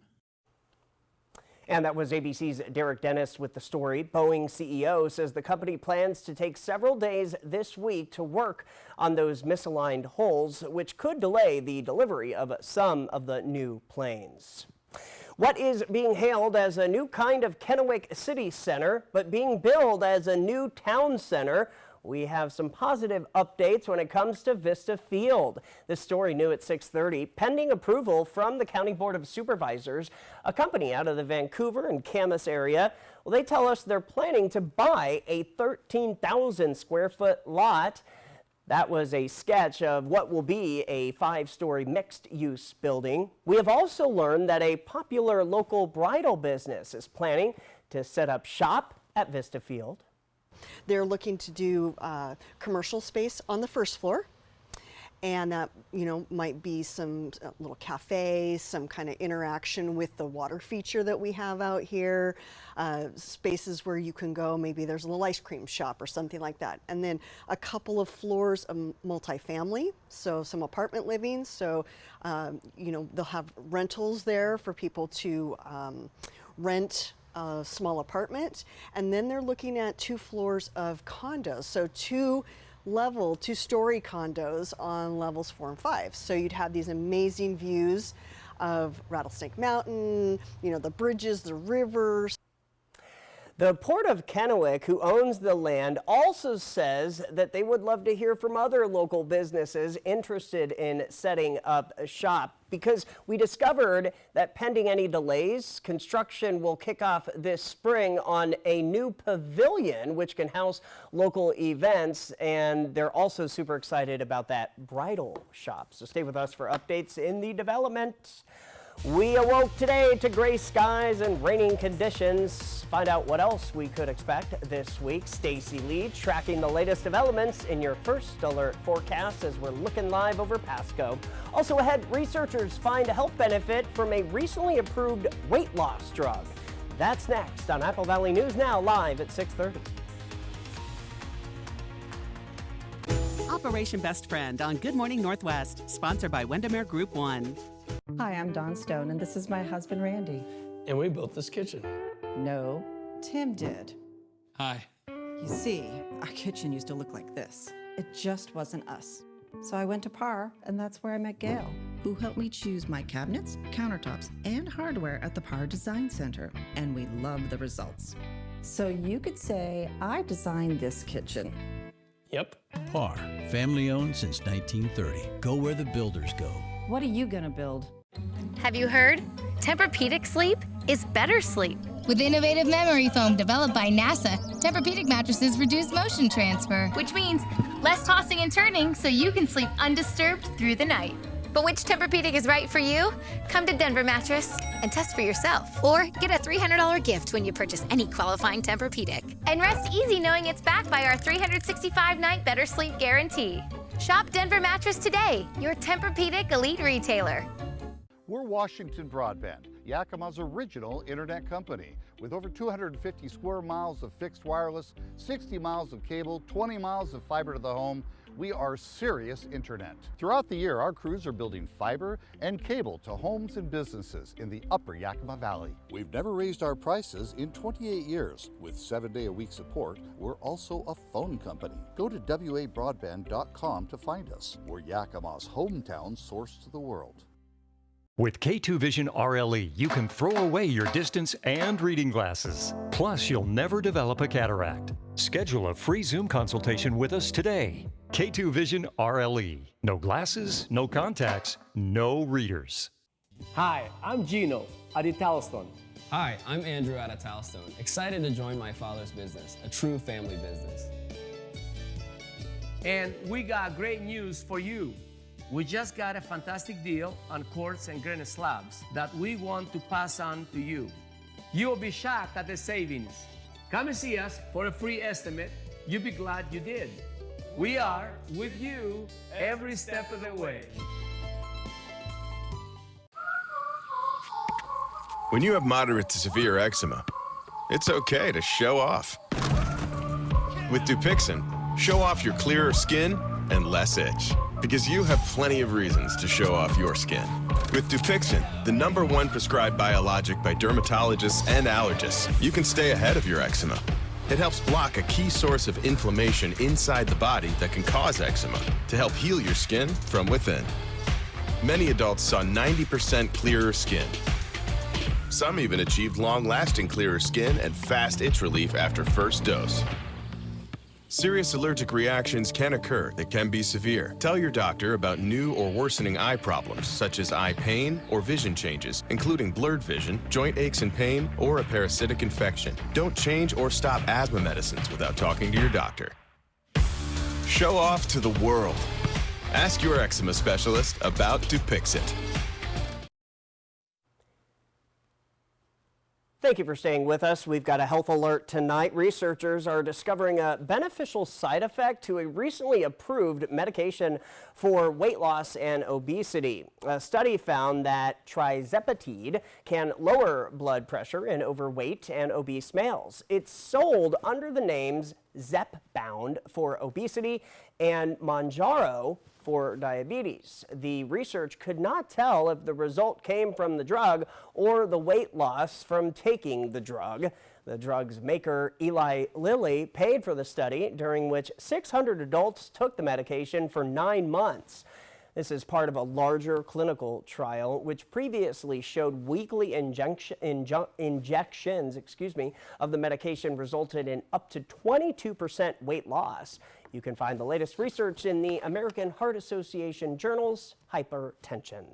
And that was ABC's Derek Dennis with the story. Boeing CEO says the company plans to take several days this week to work on those misaligned holes, which could delay the delivery of some of the new planes. What is being hailed as a new kind of Kennewick City Center, but being billed as a new town center? We have some positive updates when it comes to Vista Field. This story new at 6:30, pending approval from the County Board of Supervisors, a company out of the Vancouver and Camas area. Well, they tell us they're planning to buy a 13,000 square foot lot. That was a sketch of what will be a 5-story mixed-use building. We have also learned that a popular local bridal business is planning to set up shop at Vista Field.
They're looking to do commercial space on the first floor, and that might be some little cafes, some kind of interaction with the water feature that we have out here, spaces where you can go, maybe there's a little ice cream shop or something like that, and then a couple of floors of multifamily, so some apartment living, so they'll have rentals there for people to rent a small apartment, and then they're looking at 2 floors of condos, so 2-story condos on levels 4 and 5. So you'd have these amazing views of Rattlesnake Mountain, the bridges, the rivers.
The Port of Kennewick, who owns the land, also says that they would love to hear from other local businesses interested in setting up a shop, because we discovered that pending any delays, construction will kick off this spring on a new pavilion which can house local events, and they're also super excited about that bridal shop. So stay with us for updates in the development. We awoke today to gray skies and raining conditions. Find out what else we could expect this week. Stacy Lee tracking the latest developments in your first alert forecast as we're looking live over Pasco. Also ahead, researchers find a health benefit from a recently approved weight loss drug. That's next on Apple Valley News Now, live at 6:30.
Operation Best Friend on Good Morning Northwest, sponsored by Windermere Group 1.
Hi, I'm Dawn Stone, and this is my husband, Randy.
And we built this kitchen.
No, Tim did.
Hi.
You see, our kitchen used to look like this. It just wasn't us. So I went to PAR, and that's where I met Gail, who helped me choose my cabinets, countertops, and hardware at the PAR Design Center, and we love the results. So you could say I designed this kitchen.
Yep.
PAR, family owned since 1930. Go where the builders go.
What are you gonna build?
Have you heard? Tempur-Pedic sleep is better sleep. With innovative memory foam developed by NASA, Tempur-Pedic mattresses reduce motion transfer, which means less tossing and turning so you can sleep undisturbed through the night. But which Tempur-Pedic is right for you? Come to Denver Mattress and test for yourself. Or get a $300 gift when you purchase any qualifying Tempur-Pedic. And rest easy knowing it's backed by our 365-night better sleep guarantee. Shop Denver Mattress today, your Tempur-Pedic elite retailer.
We're Washington Broadband, Yakima's original internet company. With over 250 square miles of fixed wireless, 60 miles of cable, 20 miles of fiber to the home, We are serious internet. Throughout the year, our crews are building fiber and cable to homes and businesses in the upper Yakima Valley. We've never raised our prices in 28 years. With 7-day-a-week support, we're also a phone company. Go to WABroadband.com to find us. We're Yakima's hometown source to the world.
With K2 Vision RLE, you can throw away your distance and reading glasses. Plus, you'll never develop a cataract. Schedule a free Zoom consultation with us today. K2 Vision RLE. No glasses, no contacts, no readers.
Hi, I'm Gino at Italstone.
Hi, I'm Andrew at Italstone. Excited to join my father's business, a true family business.
And we got great news for you. We just got a fantastic deal on quartz and granite slabs that we want to pass on to you. You will be shocked at the savings. Come and see us for a free estimate. You'll be glad you did. We are with you every step of the way.
When you have moderate to severe eczema, it's okay to show off. With Dupixent, show off your clearer skin and less itch. Because you have plenty of reasons to show off your skin. With Dupixent, the #1 prescribed biologic by dermatologists and allergists, you can stay ahead of your eczema. It helps block a key source of inflammation inside the body that can cause eczema to help heal your skin from within. Many adults saw 90% clearer skin. Some even achieved long-lasting clearer skin and fast itch relief after first dose. Serious allergic reactions can occur that can be severe. Tell your doctor about new or worsening eye problems, such as eye pain or vision changes, including blurred vision, joint aches and pain, or a parasitic infection. Don't change or stop asthma medicines without talking to your doctor. Show off to the world. Ask your eczema specialist about Dupixent.
Thank you for staying with us. We've got a health alert tonight. Researchers are discovering a beneficial side effect to a recently approved medication for weight loss and obesity. A study found that trizepatide can lower blood pressure in overweight and obese males. It's sold under the names Zepbound for obesity and Mounjaro for diabetes. The research could not tell if the result came from the drug or the weight loss from taking the drug. The drug's maker, Eli Lilly, paid for the study, during which 600 adults took the medication for 9 months. This is part of a larger clinical trial, which previously showed weekly injections of the medication resulted in up to 22% weight loss. You can find the latest research in the American Heart Association journals, Hypertension.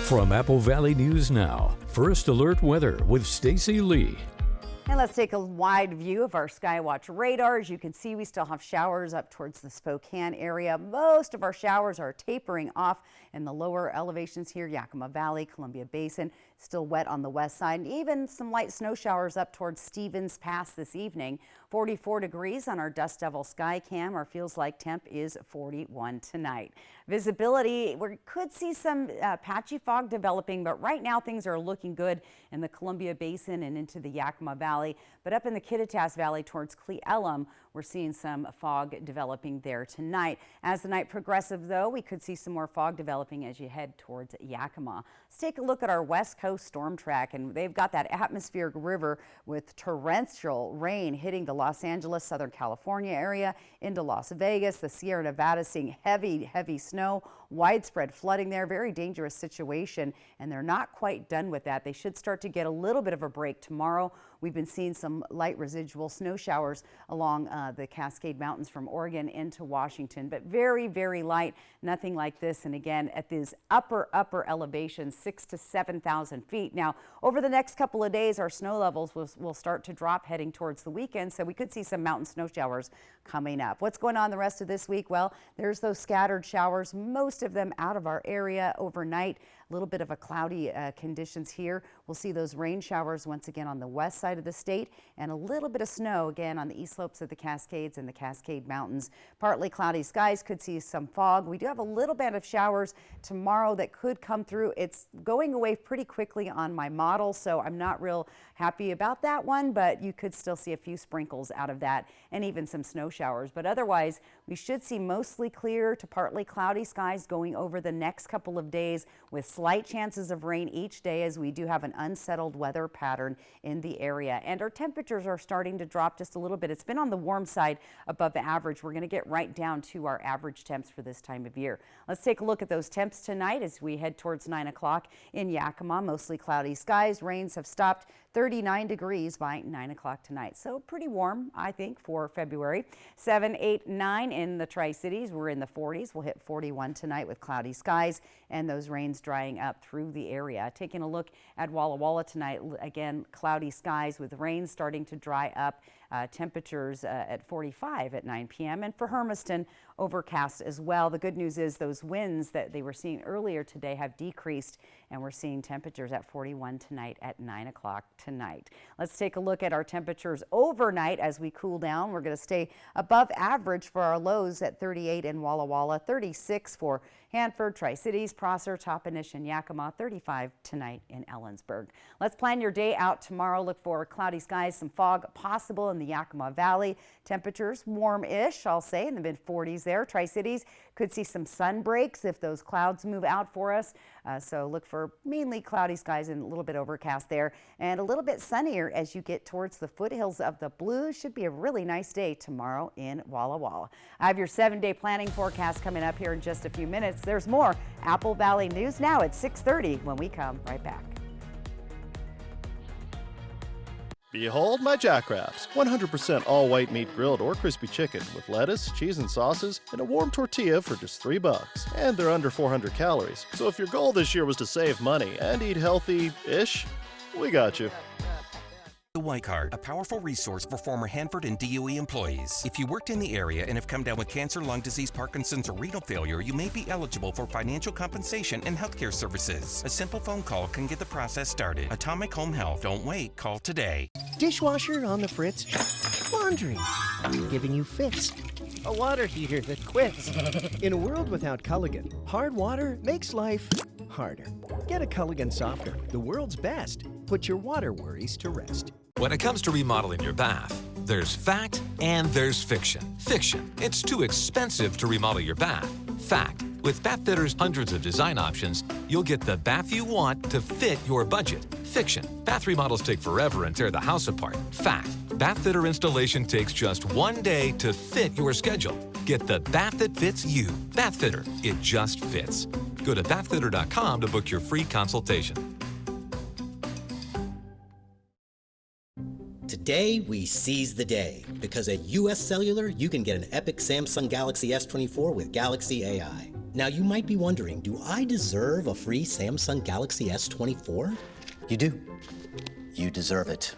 From Apple Valley News Now, First Alert Weather with Stacy Lee.
And let's take a wide view of our Skywatch radar. As you can see, we still have showers up towards the Spokane area. Most of our showers are tapering off in the lower elevations here, Yakima Valley, Columbia Basin. Still wet on the west side, and even some light snow showers up towards Stevens Pass this evening. 44 degrees on our Dust Devil Sky Cam. Our feels like temp is 41 tonight. Visibility, we could see some patchy fog developing, but right now things are looking good in the Columbia Basin and into the Yakima Valley. But up in the Kittitas Valley towards Cle Elum, we're seeing some fog developing there tonight. As the night progresses, though, we could see some more fog developing as you head towards Yakima. Let's take a look at our West Coast storm track, and they've got that atmospheric river with torrential rain hitting the Los Angeles, Southern California area into Las Vegas. The Sierra Nevada seeing heavy snow, widespread flooding there, very dangerous situation, and they're not quite done with that. They should start to get a little bit of a break tomorrow. We've been seeing some light residual snow showers along the Cascade Mountains from Oregon into Washington, but very light, nothing like this. And again, at these upper elevations, 6,000 to 7,000 feet. Now, over the next couple of days, our snow levels will start to drop heading towards the weekend, so we could see some mountain snow showers coming up. What's going on the rest of this week? Well, there's those scattered showers, most of them out of our area overnight. little bit of a cloudy conditions here. We'll see those rain showers once again on the west side of the state, and a little bit of snow again on the east slopes of the Cascades and the Cascade Mountains. Partly cloudy skies, could see some fog. We do have a little bit of showers tomorrow that could come through. It's going away pretty quickly on my model, so I'm not real happy about that one, but you could still see a few sprinkles out of that and even some snow showers. But otherwise, we should see mostly clear to partly cloudy skies going over the next couple of days with slight chances of rain each day, as we do have an unsettled weather pattern in the area. And our temperatures are starting to drop just a little bit. It's been on the warm side above average. We're going to get right down to our average temps for this time of year. Let's take a look at those temps tonight as we head towards 9 o'clock in Yakima. Mostly cloudy skies. Rains have stopped. 39 degrees by 9 o'clock tonight. So pretty warm, I think, for February. 7, 8, 9 in the Tri-Cities. We're in the 40s. We'll hit 41 tonight with cloudy skies and those rains drying up through the area. Taking a look at Walla Walla tonight, again, cloudy skies with rain starting to dry up. Temperatures at 45 at 9 p.m. And for Hermiston, overcast as well. The good news is those winds that they were seeing earlier today have decreased, and we're seeing temperatures at 41 tonight at 9 o'clock tonight. Let's take a look at our temperatures overnight as we cool down. We're going to stay above average for our lows at 38 in Walla Walla, 36 for Hanford, Tri-Cities, Prosser, Toppenish, and Yakima, 35 tonight in Ellensburg. Let's plan your day out tomorrow. Look for cloudy skies, some fog possible in the Yakima Valley. Temperatures warm-ish, I'll say, in the mid-40s there. Tri-Cities could see some sun breaks if those clouds move out for us. So look for mainly cloudy skies and a little bit overcast there, and a little bit sunnier as you get towards the foothills of the Blues. Should be a really nice day tomorrow in Walla Walla. I have your 7-day planning forecast coming up here in just a few minutes. There's more Apple Valley News Now at 6:30 when we come right back.
Behold my Jackraps, 100% all-white meat grilled or crispy chicken with lettuce, cheese, and sauces, and a warm tortilla for just $3. And they're under 400 calories. So if your goal this year was to save money and eat healthy-ish, we got you.
The White Card, a powerful resource for former Hanford and DOE employees. If you worked in the area and have come down with cancer, lung disease, Parkinson's, or renal failure, you may be eligible for financial compensation and healthcare services. A simple phone call can get the process started. Atomic Home Health. Don't wait. Call today.
Dishwasher on the fritz. Laundry giving you fits. A water heater that quits. In a world without Culligan, hard water makes life harder. Get a Culligan softener, the world's best. Put your water worries to rest.
When it comes to remodeling your bath, there's fact and there's fiction. Fiction, it's too expensive to remodel your bath. Fact, with Bath Fitter's hundreds of design options, you'll get the bath you want to fit your budget. Fiction, bath remodels take forever and tear the house apart. Fact, Bath Fitter installation takes just 1 day to fit your schedule. Get the bath that fits you. Bath Fitter, it just fits. Go to bathfitter.com to book your free consultation.
Today, we seize the day, because at US Cellular, you can get an epic Samsung Galaxy S24 with Galaxy AI. Now, you might be wondering, do I deserve a free Samsung Galaxy S24? You do. You deserve it.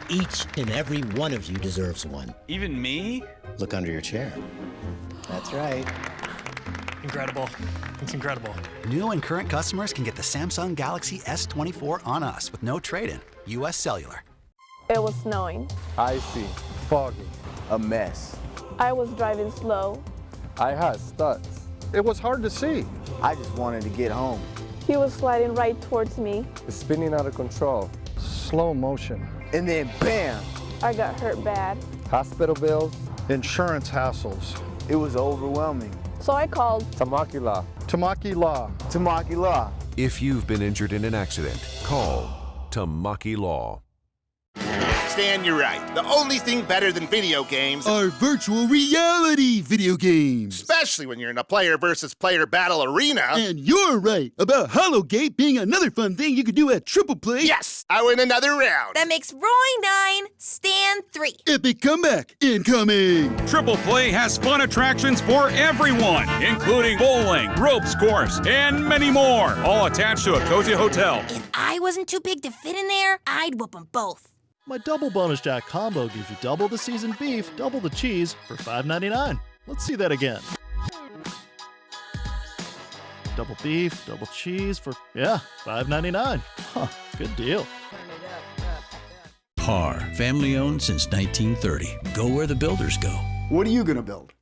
Each and every one of you deserves one.
Even me?
Look under your chair. That's right.
Incredible. It's incredible.
New and current customers can get the Samsung Galaxy S24 on us with no trade-in. US Cellular.
It was snowing.
Icy, foggy, a mess.
I was driving slow.
I had studs. It was hard to see.
I just wanted to get home.
He was sliding right towards me.
Spinning out of control. Slow motion.
And then bam!
I got hurt bad.
Hospital bills. Insurance hassles.
It was overwhelming.
So I called
Tamaki Law. Tamaki Law.
Tamaki Law.
If you've been injured in an accident, call Tamaki Law.
Stan, you're right. The only thing better than video games
are virtual reality video games.
Especially when you're in a player versus player battle arena.
And you're right about Hollowgate being another fun thing you could do at Triple Play.
Yes, I win another round.
That makes Roy 9, Stan 3.
Epic comeback incoming.
Triple Play has fun attractions for everyone, including bowling, ropes course, and many more. All attached to a cozy hotel.
If I wasn't too big to fit in there, I'd whoop them both.
My Double Bonus Jack combo gives you double the seasoned beef, double the cheese for $5.99. Let's see that again.
double beef, double cheese for, yeah, $5.99. Huh, good deal.
Par, family owned since 1930. Go where the builders go.
What are you going to build?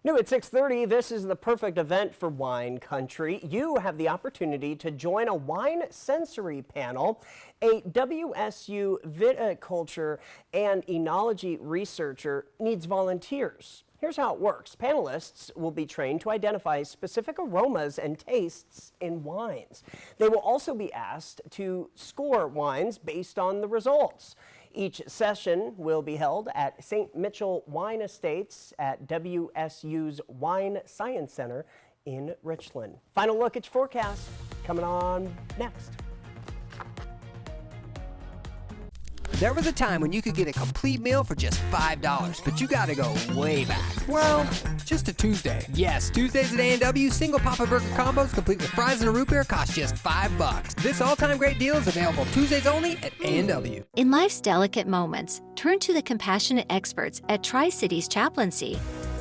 New at 6:30, this is the perfect event for wine country. You have the opportunity to join a wine sensory panel. A WSU viticulture and enology researcher needs volunteers. Here's how it works. Panelists will be trained to identify specific aromas and tastes in wines. They will also be asked to score wines based on the results. Each session will be held at St. Mitchell Wine Estates at WSU's Wine Science Center in Richland. Final look at your forecast coming on next.
There was a time when you could get a complete meal for just $5, but you gotta go way back. Well, just a Tuesday. Yes, Tuesdays at A&W, single Papa Burger combos complete with fries and a root beer cost just $5. This all-time great deal is available Tuesdays only at A&W.
In life's delicate moments, turn to the compassionate experts at Tri-Cities Chaplaincy.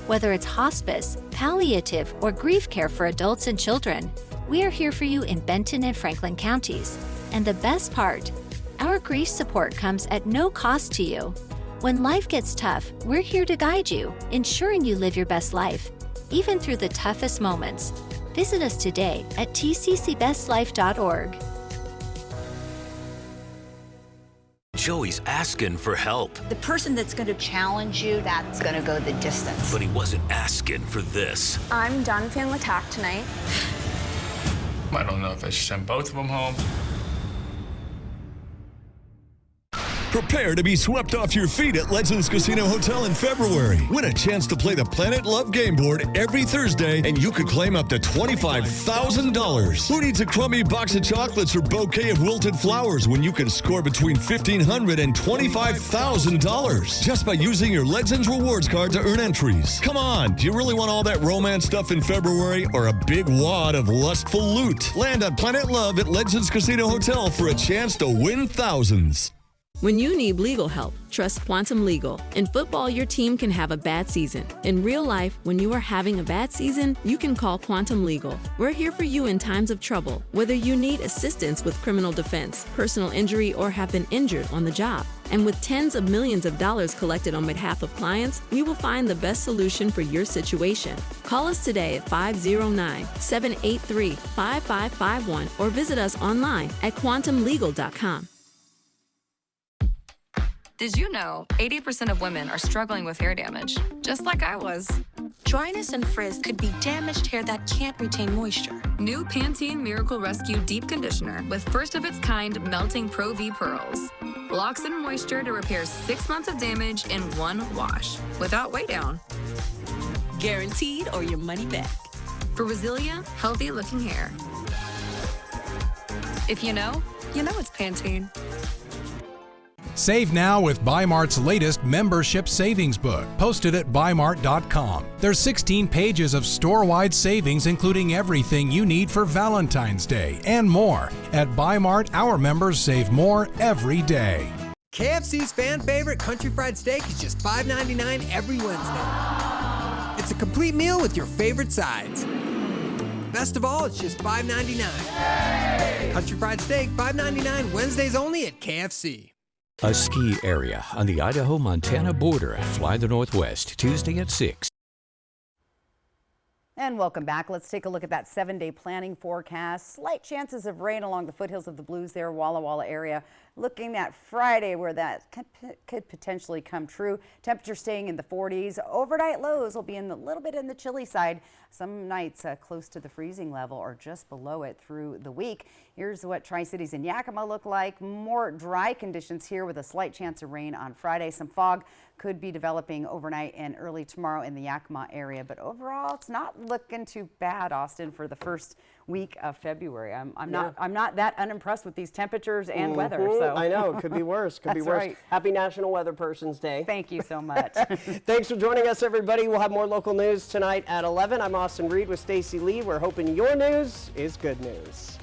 Whether it's hospice, palliative, or grief care for adults and children, we are here for you in Benton and Franklin counties. And the best part, our grief support comes at no cost to you. When life gets tough, we're here to guide you, ensuring you live your best life, even through the toughest moments. Visit us today at tccbestlife.org.
Joey's asking for help.
The person that's going to challenge you, that's going to go the distance.
But he wasn't asking for this.
I'm done feeling attacked tonight.
I don't know if I should send both of them home.
Prepare to be swept off your feet at Legends Casino Hotel in February. Win a chance to play the Planet Love game board every Thursday, and you could claim up to $25,000. Who needs a crummy box of chocolates or bouquet of wilted flowers when you can score between $1,500 and $25,000 just by using your Legends Rewards card to earn entries? Come on, do you really want all that romance stuff in February or a big wad of lustful loot? Land on Planet Love at Legends Casino Hotel for a chance to win thousands.
When you need legal help, trust Quantum Legal. In football, your team can have a bad season. In real life, when you are having a bad season, you can call Quantum Legal. We're here for you in times of trouble, whether you need assistance with criminal defense, personal injury, or have been injured on the job. And with tens of millions of dollars collected on behalf of clients, we will find the best solution for your situation. Call us today at 509-783-5551 or visit us online at quantumlegal.com.
Did you know 80% of women are struggling with hair damage, just like I was?
Dryness and frizz could be damaged hair that can't retain moisture.
New Pantene Miracle Rescue Deep Conditioner with first-of-its-kind melting Pro V pearls. Locks in moisture to repair 6 months of damage in one wash, without weigh down.
Guaranteed or your money back.
For resilient, healthy-looking hair. If you know it's Pantene.
Save now with Bymart's latest membership savings book, posted at bymart.com. There's 16 pages of store-wide savings, including everything you need for Valentine's Day and more. At Bymart, our members save more every day.
KFC's fan favorite country fried steak is just $5.99 every Wednesday. It's a complete meal with your favorite sides. Best of all, it's just $5.99. Country fried steak, $5.99 Wednesdays only at KFC.
A ski area on the Idaho-Montana border at Fly the Northwest, Tuesday at 6.
And welcome back. Let's take a look at that 7-day planning forecast. Slight chances of rain along the foothills of the Blues there, Walla Walla area. Looking at Friday where that could potentially come true. Temperature staying in the 40s. Overnight lows will be a little bit in the chilly side. Some nights close to the freezing level or just below it through the week. Here's what Tri-Cities and Yakima look like. More dry conditions here with a slight chance of rain on Friday. Some fog could be developing overnight and early tomorrow in the Yakima area, but overall it's not looking too bad, Austin, for the first week of February. I'm not that unimpressed with these temperatures and weather. So
I know, it could be worse. Could be worse. Right. Happy National Weather Person's Day.
Thank you so much.
Thanks for joining us, everybody. We'll have more local news tonight at 11. I'm Austin Reed with Stacy Lee. We're hoping your news is good news.